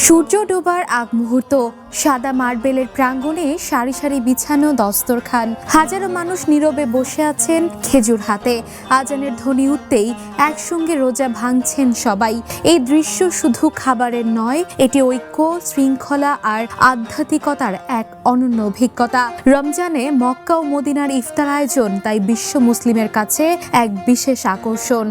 সূর্য ডোবার আগ মুহূর্ত, সাদা মার্বেলের প্রাঙ্গণে সারি সারি বিছানো দস্তরখান, হাজারো মানুষ নীরবে বসে আছেন খেজুর হাতে। আজানের ধ্বনি উঠতেই একসঙ্গে রোজা ভাঙছেন সবাই। এই দৃশ্য শুধু খাবারের নয়, এটি ঐক্য, শৃঙ্খলা আর আধ্যাত্মিকতার এক অনন্য অভিজ্ঞতা। রমজানে মক্কা ও মদিনার ইফতার আয়োজন তাই বিশ্ব মুসলিমের কাছে এক বিশেষ আকর্ষণ।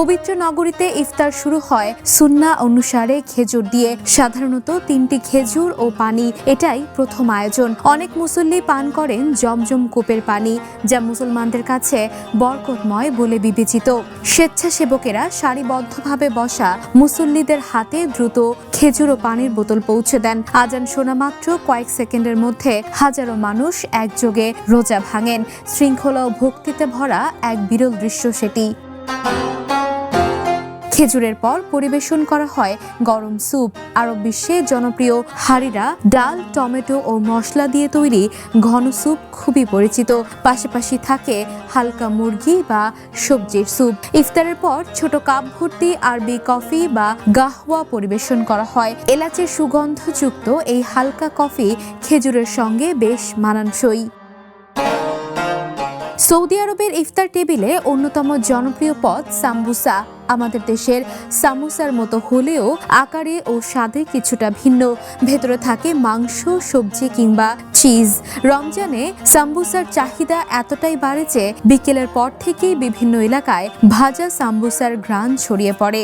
পবিত্র নগরীতে ইফতার শুরু হয় সুন্নাহ অনুসারে খেজুর দিয়ে, সাধারণত 3টি খেজুর ও পানি। এটাই প্রথম আয়োজন। অনেক মুসল্লি পান করেন জমজম কূপের পানি, যা মুসলমানদের কাছে বরকতময় বলে বিবেচিত। স্বেচ্ছাসেবকেরা সারিবদ্ধভাবে বসা মুসল্লিদের হাতে দ্রুত খেজুর ও পানির বোতল পৌঁছে দেন। আজান শোনা মাত্র কয়েক সেকেন্ডের মধ্যে হাজারো মানুষ একযোগে রোজা ভাঙেন। শৃঙ্খলা ও ভক্তিতে ভরা এক বিরল দৃশ্য সেটি। খেজুরের পর পরিবেশন করা হয় গরম স্যুপ। আরব বিশ্বে জনপ্রিয় হারিরা ডাল, টমেটো ও মশলা দিয়ে তৈরি ঘন স্যুপ খুবই পরিচিত। পাশাপাশি থাকে হালকা মুরগি বা সবজির স্যুপ। ইফতারের পর ছোট কাপ ভর্তি আরবি কফি বা গাহওয়া পরিবেশন করা হয়। এলাচের সুগন্ধযুক্ত এই হালকা কফি খেজুরের সঙ্গে বেশ মানানসই। সৌদি আরবের ইফতার টেবিলে অন্যতম জনপ্রিয় পদ সাম্বুসা। আমাদের দেশের সামোসার মতো হলেও আকারে ও স্বাদে কিছুটা ভিন্ন। ভেতরে থাকে মাংস, সবজি কিংবা চিজ। রমজানে সাম্বুসার চাহিদা এতটাই বাড়ে যে বিকেলের পর থেকেই বিভিন্ন এলাকায় ভাজা সাম্বুসার ঘ্রাণ ছড়িয়ে পড়ে।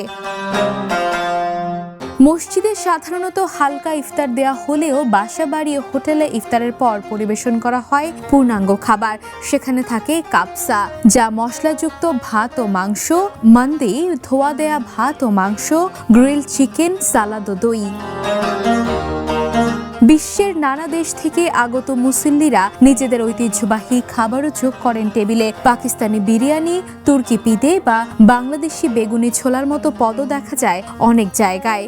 মসজিদে সাধারণত হালকা ইফতার দেয়া হলেও বাসা বাড়ি ও হোটেলে ইফতারের পর পরিবেশন করা হয় পূর্ণাঙ্গ খাবার। সেখানে থাকে কাবসা, যা মশলাযুক্ত ভাত ও মাংস, মান্দি, ধোয়া দেয়া ভাত ও মাংস, গ্রিল চিকেন, সালাদ ও দই। বিশ্বের নানা দেশ থেকে আগত মুসল্লিরা নিজেদের ঐতিহ্যবাহী খাবারও যোগ করেন টেবিলে। পাকিস্তানি বিরিয়ানি, তুর্কি পিদে বা বাংলাদেশি বেগুনি ছোলার মতো পদও দেখা যায় অনেক জায়গায়।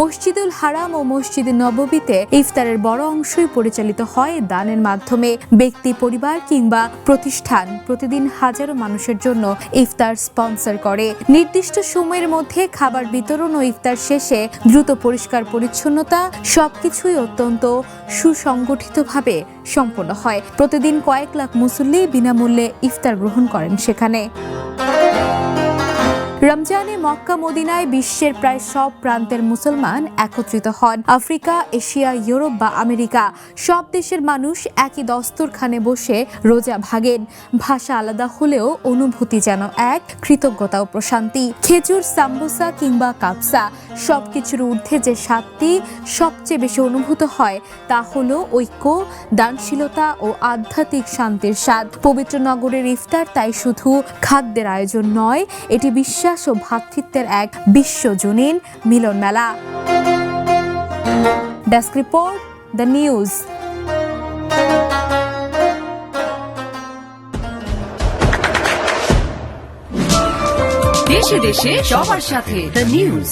মসজিদুল হারাম ও মসজিদে নববীতে ইফতারের বড় অংশই পরিচালিত হয় দানের মাধ্যমে। ব্যক্তি, পরিবার কিংবা প্রতিষ্ঠান প্রতিদিন হাজারো মানুষের জন্য ইফতার স্পন্সর করে। নির্দিষ্ট সময়ের মধ্যে খাবার বিতরণ ও ইফতার শেষে দ্রুত পরিষ্কার পরিচ্ছন্নতা সবকিছুই অত্যন্ত সুসংগঠিতভাবে সম্পন্ন হয়। প্রতিদিন কয়েক লাখ মুসল্লি বিনামূল্যে ইফতার গ্রহণ করেন সেখানে। রমজানে মক্কা মদিনায় বিশ্বের প্রায় সব প্রান্তের মুসলমান একত্রিত হন। আফ্রিকা, এশিয়া, ইউরোপ বা আমেরিকা সব দেশের মানুষ একই দস্তরখানে বসে রোজা ভাঙেন। ভাষা আলাদা হলেও অনুভূতি যেন এক, কৃতজ্ঞতা ও প্রশান্তি। খেজুর, সাম্বুসা কিংবা কাবসা সবকিছুর ঊর্ধ্বে যে স্বাদটি সবচেয়ে বেশি অনুভূত হয় তা হলো ঐক্য, দানশীলতা ও আধ্যাত্মিক শান্তির স্বাদ। পবিত্র নগরের ইফতার তাই শুধু খাদ্যের আয়োজন নয়, এটি বিশ্বাস ও ভ্রাতৃত্বের এক বিশ্বজনীন মিলন মেলা। Desk report, the news. দেশে দেশে সবার সাথে, দ্য নিউজ।